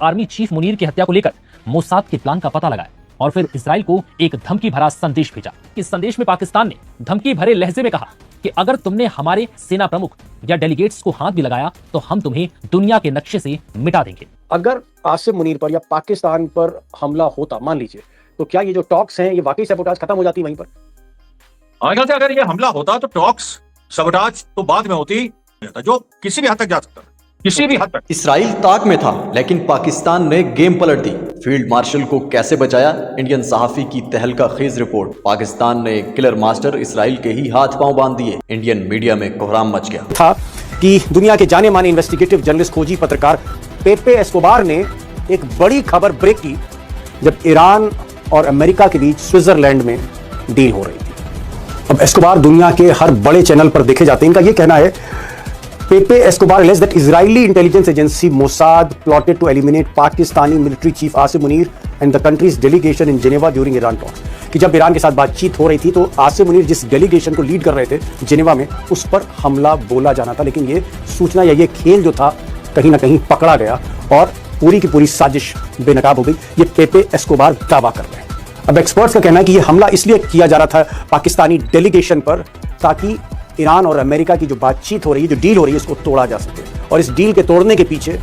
Army chief Munir की हत्या को लेकर मोसाद के प्लान का पता लगाया और फिर इजराइल को एक धमकी भरा संदेश भेजा। इस संदेश में पाकिस्तान ने धमकी भरे लहजे में कहा कि अगर तुमने हमारे सेना प्रमुख या डेलीगेट्स को हाथ भी लगाया तो हम तुम्हें दुनिया के नक्शे से मिटा देंगे। अगर आसिम मुनीर पर या पाकिस्तान पर हमला होता मान लीजिए, तो क्या ये जो टॉक्स हैं ये वाकई सबोटाज खत्म हो जाती वहीं पर? ख्याल से अगर ये हमला होता तो टॉक्स सबोटाज तो बाद में होती, जो किसी भी हद तक जा सकता, किसी भी हद तक। इसराइल ताक में था लेकिन पाकिस्तान ने गेम पलट दी। फील्ड मार्शल को कैसे बचाया? इंडियन सहाफी की तहलका खेज रिपोर्ट। पाकिस्तान ने किलर मास्टर इसराइल के ही हाथ पांव बांध दिए। इंडियन मीडिया में कोहराम मच गया था कि दुनिया के जाने माने इन्वेस्टिगेटिव जर्नलिस्ट खोजी पत्रकार पेपे एस्कोबार ने एक बड़ी खबर ब्रेक की जब ईरान और अमेरिका के बीच स्विट्जरलैंड में डील हो रही थी। अब एस्कोबार दुनिया के हर बड़े चैनल पर देखे जाते हैं। इनका यह कहना है, पेपे Escobar alleged that Israeli intelligence agency Mossad plotted to eliminate Pakistani military chief Asim Munir and the country's delegation in Geneva during Iran talks। कि जब ईरान के साथ बातचीत हो रही थी तो आसिम मुनीर जिस डेलीगेशन को लीड कर रहे थे जिनेवा में, उस पर हमला बोला जाना था। लेकिन ये सूचना या ये खेल जो था कहीं ना कहीं पकड़ा गया और पूरी की पूरी साजिश बेनकाब हो गई। ये पेपे एस्कोबार दावा कर रहे हैं। अब एक्सपर्ट्स का कहना है कि ये हमला इसलिए किया जा रहा था पाकिस्तानी डेलीगेशन पर ताकि ईरान और अमेरिका की जो बातचीत हो रही है, जो डील हो रही है, इसको तोड़ा जा सके। और इस डील के तोड़ने के पीछे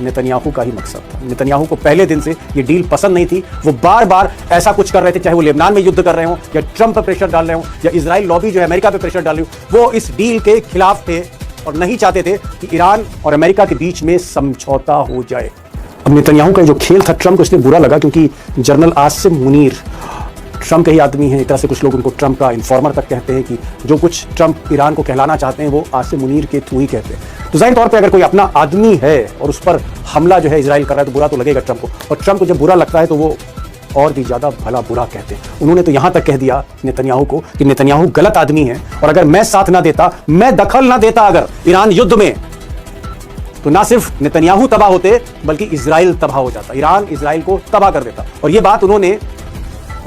नेतन्याहू का ही मकसद था। नेतन्याहू को पहले दिन से ये डील पसंद नहीं थी। वो बार बार ऐसा कुछ कर रहे थे, चाहे वो लेबनान में युद्ध कर रहे हो या ट्रंप पर प्रेशर डाल रहे हो या इजराइल लॉबी जो है अमेरिका पे प्रेशर डाल रही हो, वो इस डील के खिलाफ थे और नहीं चाहते थे कि ईरान और अमेरिका के बीच में समझौता हो जाए। अब नेतन्याहू का जो खेल था ट्रंप को इसलिए बुरा लगा क्योंकि जनरल आसिम मुनीर ट्रंप के ही आदमी हैं। एक तरह से कुछ लोग उनको ट्रंप का इन्फॉर्मर तक कहते हैं कि जो कुछ ट्रंप ईरान को कहलाना चाहते हैं वो आसिम मुनीर के थ्रू ही कहते हैं। तो जाहिर तौर पे अगर कोई अपना आदमी है और उस पर हमला जो है इजराइल कर रहा है तो बुरा तो लगेगा ट्रंप को। और ट्रंप को जब बुरा लगता है तो वो और भी ज्यादा भला बुरा कहते हैं। उन्होंने तो यहां तक कह दिया नेतन्याहू को कि नेतन्याहू गलत आदमी है और अगर मैं साथ ना देता, मैं दखल ना देता अगर ईरान युद्ध में, तो ना सिर्फ नेतन्याहू तबाह होते बल्कि इजराइल तबाह हो जाता। ईरान इजराइल को तबाह कर देता। और ये बात उन्होंने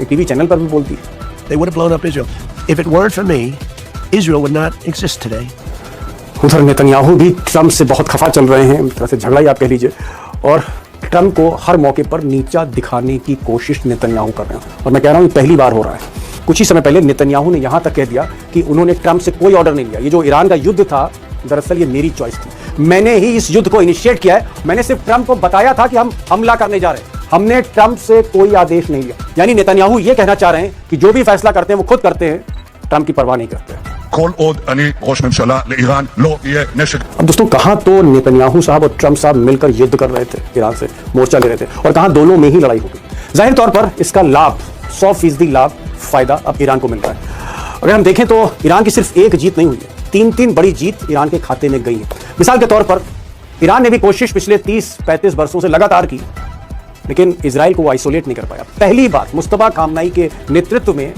एक टीवी चैनल पर भी बोलती। They would have blown up Israel. If it weren't for me, Israel would not exist today. उधर नेतन्याहू भी ट्रंप से बहुत खफा चल रहे हैं, एक तरह से झगड़ा ही आप कह लीजिए, और ट्रंप को हर मौके पर नीचा दिखाने की कोशिश नेतन्याहू कर रहे हैं। और मैं कह रहा हूं पहली बार हो रहा है। कुछ ही समय पहले नेतन्याहू ने यहां तक कह दिया कि उन्होंने ट्रंप से कोई ऑर्डर नहीं लिया। ये जो ईरान का युद्ध था दरअसल ये मेरी चॉइस थी, मैंने ही इस युद्ध को इनिशिएट किया है। मैंने सिर्फ ट्रंप को बताया था कि हम हमला करने जा रहे हैं, हमने ट्रंप से कोई आदेश नहीं लिया। यानी नेतन्याहू ये कहना चाह रहे हैं कि जो भी फैसला करते हैं वो खुद करते हैं, ट्रंप की परवाह नहीं करते। अब दोस्तों कहां तो नेतन्याहू साहब और ट्रंप साहब मिलकर युद्ध कर रहे थे, ईरान से मोर्चा ले रहे थे, और कहां दोनों में ही लड़ाई हो गई। जाहिर तौर पर इसका लाभ 100% लाभ फायदा अब ईरान को मिल रहा है। अगर हम देखें तो ईरान की सिर्फ एक जीत नहीं हुई है, 3 बड़ी जीत ईरान के खाते में गई है। मिसाल के तौर पर ईरान ने भी कोशिश पिछले 30-35 वर्षों से लगातार की, लेकिन इजराइल को आइसोलेट नहीं कर पाया। पहली बार मुस्तफा खामनाई के नेतृत्व में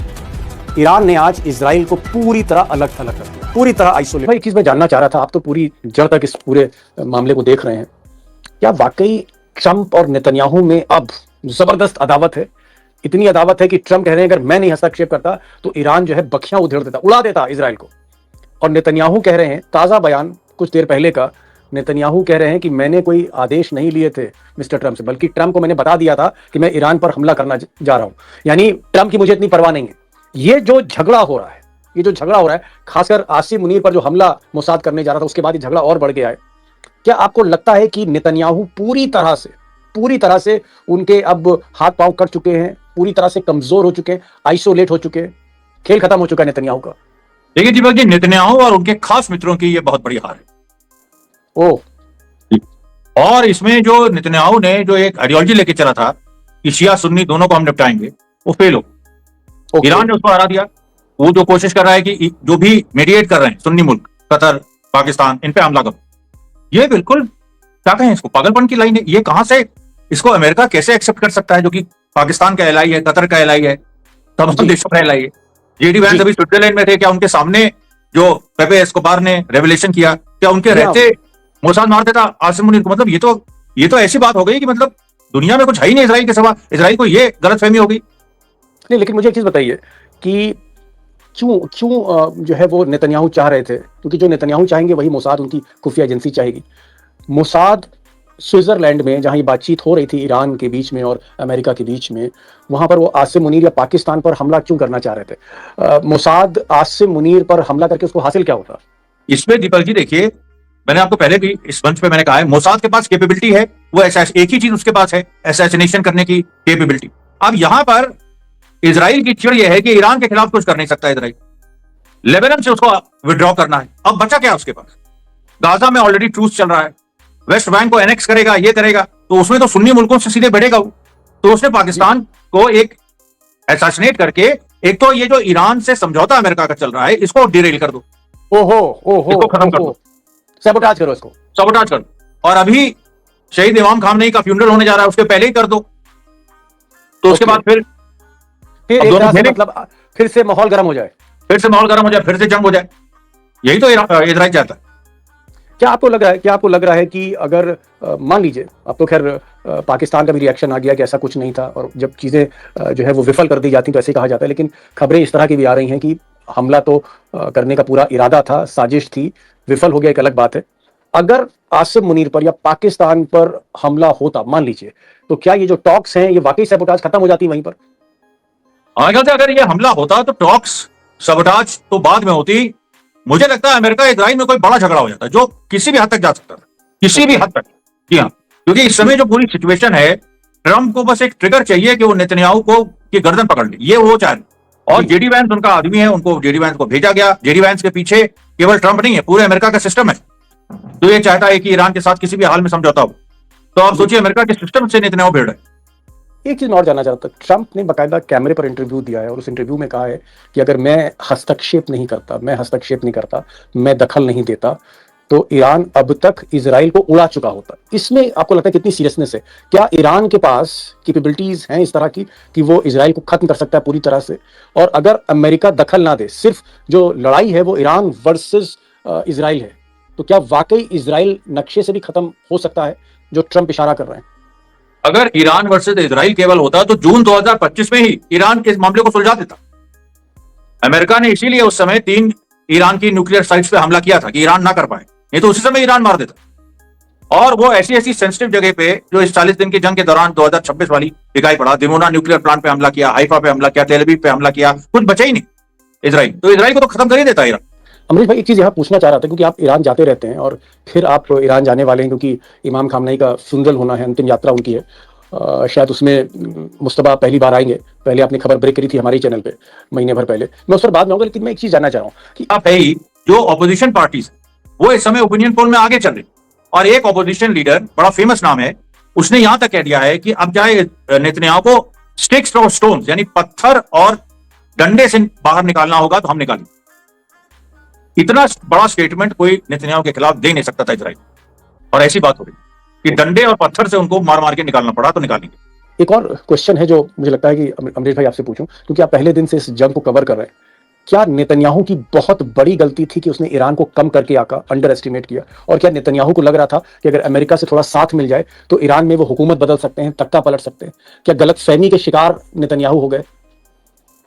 ईरान ने आज इजराइल को पूरी तरह अलग थलग कर दिया, पूरी तरह आइसोलेट। भाई एक चीज मैं जानना चाह रहा था, आप तो पूरी जड़ तक इस पूरे मामले को देख रहे हैं, क्या वाकई ट्रंप और नेतन्याहू में अब जबरदस्त अदावत है? इतनी अदावत है कि ट्रंप कह रहे हैं अगर मैं नहीं हस्तक्षेप करता तो ईरान जो है बखियां उधेड़ देता, उड़ा देता इजराइल को। और नेतन्याहू कह रहे हैं, ताजा बयान कुछ देर पहले का, नेतन्याहू कह रहे हैं कि मैंने कोई आदेश नहीं लिए थे मिस्टर ट्रंप से, बल्कि ट्रंप को मैंने बता दिया था कि मैं ईरान पर हमला करना जा रहा हूं। यानी ट्रंप की मुझे इतनी परवाह नहीं है। ये जो झगड़ा हो रहा है, खासकर आसिम मुनीर पर जो हमला मोसाद करने जा रहा था, उसके बाद ये झगड़ा और बढ़ गया है। क्या आपको लगता है कि नेतन्याहू पूरी तरह से उनके अब हाथ पांव कट चुके हैं, पूरी तरह से कमजोर हो चुके हैं, आइसोलेट हो चुके हैं, खेल खत्म हो चुका है नेतन्याहू का? देखिए दीपक जी, नेतन्याहू और उनके खास मित्रों की ये बहुत बड़ी हार है। और इसमें जो नेतन्याहू ने जो एक आइडियोलॉजी लेके चला था कि शिया सुन्नी दोनों को हम निपटाएंगे, वो फेल हो। ईरान ने उसको हरा दिया। वो जो कोशिश कर रहा है कि जो भी मीडिएट कर रहे हैं सुन्नी मुल्क, कतर, पाकिस्तान, इन पे हमला करो, ये बिल्कुल क्या कहें इसको, पागलपन की लाइन है। ये कहां से, इसको अमेरिका कैसे एक्सेप्ट कर सकता है, जो कि पाकिस्तान का एलाई है, कतर का एलाई है, तमाम देशों का एलाई है। जेडी वैंस अभी स्विट्जरलैंड में थे, क्या उनके सामने जो पेपे एस्कोबार ने रेवलेशन किया, क्या उनके रहते मोसाद मार देता आसिम मुनीर को? मतलब ये तो ऐसी बात हो गई कि मतलब दुनिया में कुछ है ही नहीं इजराइल के सिवा। इजराइल को ये गलतफहमी हो गई। नहीं, लेकिन मुझे एक चीज बताइए कि क्यों जो है वो नेतन्याहू चाह रहे थे, क्योंकि जो नेतन्याहू चाहेंगे वही मोसाद, उनकी खुफिया एजेंसी चाहेगी। मोसाद स्विट्जरलैंड में जहां ये बातचीत हो रही थी ईरान के बीच में और अमेरिका के बीच में, वहां पर वो आसिम मुनीर या पाकिस्तान पर हमला क्यों करना चाह रहे थे? मोसाद आसिम मुनीर पर हमला करके उसको हासिल क्या होता? इसमें दीपक जी देखिए, मैंने आपको पहले भी इस मंच पे मैंने कहा है, मोसाद के पास कैपेबिलिटी है, वो एक ही चीज उसके पास है, असैसिनेशन करने की कैपेबिलिटी। अब यहां पर इजराइल की चिड़ यह है कि ईरान के खिलाफ कुछ कर नहीं सकता इजराइल, लेबनान से उसको विड्रॉ करना है। अब बचा क्या उसके पास? गाजा में ऑलरेडी ट्रूस चल रहा है, वेस्ट बैंक को एनेक्स करेगा, ये करेगा, तो उसमें तो सुन्नी मुल्कों से सीधे भिड़ेगा वो। तो उसने पाकिस्तान को एक असैसिनेट करके, एक तो ये जो ईरान से समझौता अमेरिका का चल रहा है, इसको डिरेल कर दो, इसको खत्म कर दो, सैबोटाज करो, इसको सबोटाज कर दो। और अभी शहीद इमाम खामनेई का फ्यूनरल होने जा रहा है, उसके पहले ही कर दो, तो उसके बाद फिर एक तरह से मतलब फिर से माहौल गर्म हो जाए, फिर से जंग हो जाए। यही तो इजराइल चाहता है। क्या आपको लग रहा है कि अगर मान लीजिए, अब तो खैर पाकिस्तान का भी रिएक्शन आ गया कि ऐसा कुछ नहीं था, और जब चीजें जो है वो विफल कर दी जाती तो ऐसे कहा जाता है, लेकिन खबरें इस तरह की भी आ रही हैं कि हमला तो करने का पूरा इरादा था, साजिश थी, विफल हो गया, एक अलग बात है। अगर आसिम मुनीर पर या पाकिस्तान पर हमला होता मान लीजिए, तो क्या ये जो टॉक्स हैं ये वाकई सैबोटाज खत्म हो जाती वहीं पर? अगर ये हमला होता तो टॉक्स सबोटाज तो बाद में होती। मुझे लगता है अमेरिका इजराइल में कोई बड़ा झगड़ा हो जाता है, जो किसी भी हद तक जा सकता था, किसी भी हद तक। जी हाँ, क्योंकि इस समय जो पूरी सिचुएशन है, ट्रंप को बस एक ट्रिगर चाहिए कि वो नेतन्याहू को की गर्दन पकड़ ले, ये वो चाहे। और जेडी वैंस उनका आदमी है, उनको जेडी वैंस को भेजा गया। जेडी वैंस के पीछे केवल ट्रंप नहीं है, पूरे अमेरिका का सिस्टम है, तो ये चाहता है कि ईरान के साथ किसी भी हाल में समझौता हो। तो आप सोचिए, अमेरिका के सिस्टम से नेतन्याहू भिड़ रहा है। एक चीज और जानना चाहता, ट्रंप ने बाकायदा कैमरे पर इंटरव्यू दिया है और उस इंटरव्यू में कहा है कि अगर मैं हस्तक्षेप नहीं करता, मैं दखल नहीं देता, तो ईरान अब तक इजराइल को उड़ा चुका होता। इसमें आपको लगता है कितनी सीरियसनेस है? क्या ईरान के पास कैपेबिलिटीज हैं इस तरह की कि वो इजराइल को खत्म कर सकता है पूरी तरह से? और अगर अमेरिका दखल ना दे, सिर्फ जो लड़ाई है वो ईरान वर्सेस इजराइल है, तो क्या वाकई इजराइल नक्शे से भी खत्म हो सकता है, जो ट्रंप इशारा कर रहे हैं? अगर ईरान वर्सेस इजराइल केवल होता तो जून 2025 में ही ईरान के इस मामले को सुलझा देता। अमेरिका ने इसीलिए उस समय 3 ईरान की न्यूक्लियर साइट्स पे हमला किया था कि ईरान ना कर पाए, नहीं तो उसी समय ईरान मार देता। और वो ऐसी सेंसिटिव जगह पे जो इस 40 दिन की जंग के दौरान 2026 वाली दिखाई पड़ा, दिमोना न्यूक्लियर प्लांट पे हमला किया, हाइफा पे हमला किया, तेल अवीव पे हमला किया, कुछ बचा ही नहीं इजराइल। तो इजराइल को तो खत्म कर ही देता ईरान। अमरीश भाई, एक चीज यहाँ पूछना चाह रहा था, क्योंकि आप ईरान जाते रहते हैं और फिर आप ईरान जाने वाले हैं, क्योंकि इमाम खामनेई का फ्यूनरल होना है, अंतिम यात्रा उनकी है। शायद उसमें मुस्तफा पहली बार आएंगे। पहले आपने खबर ब्रेक करी थी हमारे चैनल पे महीने भर पहले, मैं उस पर बाद में आऊंगा, लेकिन मैं एक चीज जानना चाह रहा हूँ कि आप है ही जो ऑपोजिशन पार्टीज वो इस समय ओपिनियन पोल में आगे चल रही, और एक ऑपोजिशन लीडर बड़ा फेमस नाम है, उसने यहां तक कह दिया है कि अब चाहे नेतन्याहू को स्टिक्स और स्टोन्स यानी पत्थर और डंडे से बाहर निकालना होगा तो हम निकालेंगे। इतना बड़ा स्टेटमेंट कोई नेतन्याहू के खिलाफ दे नहीं सकता था इजराइल, और ऐसी बात हो रही कि डंडे और पत्थर से उनको मार मार के निकालना पड़ा तो निकालेंगे। एक और क्वेश्चन है जो मुझे लगता है कि अमरीश भाई आपसे पूछूं, क्योंकि आप पहले दिन से इस जंग को कवर कर रहे हैं। क्या नेतन्याहू की बहुत बड़ी गलती थी कि उसने ईरान को कम करके आका अंडर एस्टिमेट किया? और क्या नेतन्याहू को लग रहा था कि अगर अमेरिका से थोड़ा साथ मिल जाए तो ईरान में वो हुकूमत बदल सकते हैं, तख्ता पलट सकते हैं? क्या गलतफहमी के शिकार नेतन्याहू हो गए?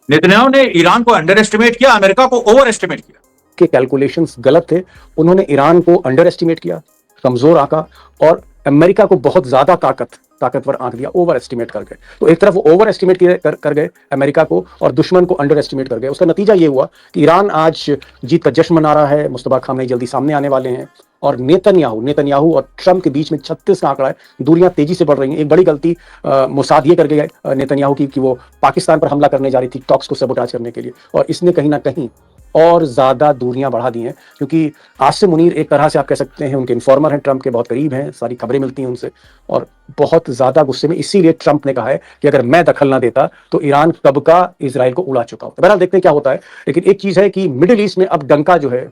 नेतन्याहू ने ईरान को अंडर एस्टिमेट किया, अमेरिका को ओवर एस्टिमेट किया। के कैलकुलेशंस गलत थे, उन्होंने ईरान को अंडर एस्टिमेट किया, कमजोर आका, और अमेरिका को बहुत ज्यादा ताकतवर आंक दिया, ओवर एस्टिमेट कर गए। तो एक तरफ वो ओवर एस्टिमेट कर गए अमेरिका को, और दुश्मन को अंडर एस्टिमेट कर गए। उसका नतीजा ये हुआ कि ईरान आज जीत का जश्न मना रहा है, मुस्तफा खामनेई जल्दी सामने आने वाले हैं, और नेतन्याहू और ट्रंप के बीच में 36 का आंकड़ा है, दूरियां तेजी से बढ़ रही हैं। एक बड़ी गलती मोसाद ये कर गया नेतन्याहू की कि वो पाकिस्तान पर हमला करने जा रही थी टॉक्स को सबोटाज करने के लिए, और इसने कहीं ना कहीं और ज्यादा दूरियां बढ़ा दी हैं, क्योंकि आसिम मुनीर एक तरह से आप कह सकते हैं उनके इन्फॉर्मर हैं, ट्रंप के बहुत करीब हैं, सारी खबरें मिलती हैं उनसे, और बहुत ज्यादा गुस्से में। इसीलिए ट्रंप ने कहा है कि अगर मैं दखल ना देता तो ईरान कब का इजराइल को उड़ा चुका होता। बहरहाल देखते हैं क्या होता है, लेकिन एक चीज है कि मिडिल ईस्ट में अब डंका जो है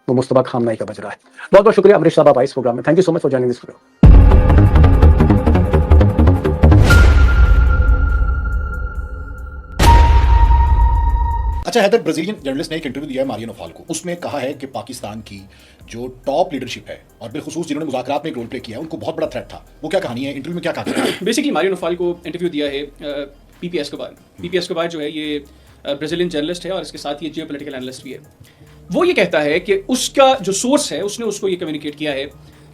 वो मुस्तफा खामनेई का बज रहा है। बहुत बहुत शुक्रिया अमरीश साहब, आप आए इस प्रोग्राम में। Thank you so much for joining this program. अच्छा हैदर, ब्राजीलियन जर्नलिस्ट ने एक इंटरव्यू दिया है मारियो नोफाल को, उसमें कहा है कि पाकिस्तान की जो टॉप लीडरशिप है और बिलखुसूस जिन्होंने मुज़ाकरात में एक रोल प्ले किया है, उनको बहुत बड़ा थ्रेट था। वो क्या कहानी है, इंटरव्यू में क्या कहा? बेसिकली मारियो नोफाल को इंटरव्यू दिया है पीपीएस के बाद। पीपीएस के बाद जो है ये ब्राजीलियन जर्नलिस्ट है और इसके साथ ये जियो पॉलिटिकल एनालिस्ट भी है। वो ये कहता है कि उसका जो सोर्स है उसने उसको ये कम्युनिकेट किया है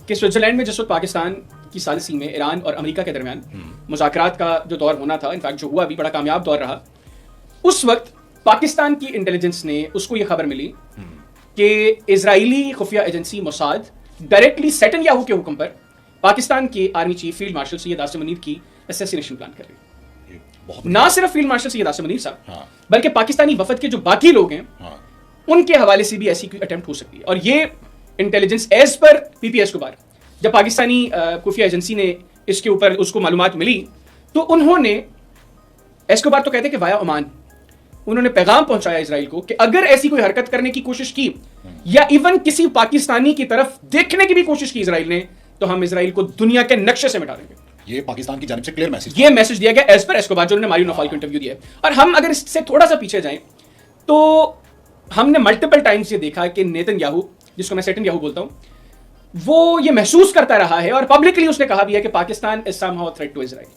कि स्विट्जरलैंड में जिस वक्त पाकिस्तान की सालिसी में ईरान और अमेरिका के दरमियान मुज़ाकरात का जो दौर होना था, इनफैक्ट जो हुआ भी बड़ा कामयाब दौर रहा, उस वक्त पाकिस्तान की इंटेलिजेंस ने उसको ये खबर मिली कि इजरायली खुफिया एजेंसी मोसाद डायरेक्टली नेतन्याहू के हुक्म पर पाकिस्तान के army chief field marshal Syed Asim Munir की असैसिनेशन प्लान कर रही है। ना सिर्फ फील्ड मार्शल सैयद आसिम मुनीर साहब, बल्कि पाकिस्तानी वफद के जो बाकी लोग हैं उनके हवाले से भी ऐसी कोई अटेम्प्ट हो सकती है। और ये intelligence as per Pepe Escobar, जब पाकिस्तानी खुफिया एजेंसी ने इसके ऊपर उसको मालूमात मिली तो उन्होंने, एस्कोबार तो कहते कि वाया ओमान, उन्होंने पैगाम पहुंचाया इजराइल को कि अगर ऐसी कोई हरकत करने की कोशिश की या इवन किसी पाकिस्तानी की तरफ देखने की भी कोशिश की इजराइल ने, तो हम इजराइल को दुनिया के नक्शे से मिटा देंगे। ये पाकिस्तान की जानिब से क्लियर मैसेज, ये मैसेज दिया गया एज पर एस्कोबार, जो उन्होंने मारियो नौफाल को इंटरव्यू दिया है। और हम अगर इससे थोड़ा सा पीछे जाएं तो हमने मल्टीपल टाइम्स ये देखा कि नेतन्याहू, जिसको मैं नेतन्याहू बोलता हूं, वो ये महसूस करता रहा है और पब्लिकली उसने कहा भी है कि Pakistan is somehow threat to Israel.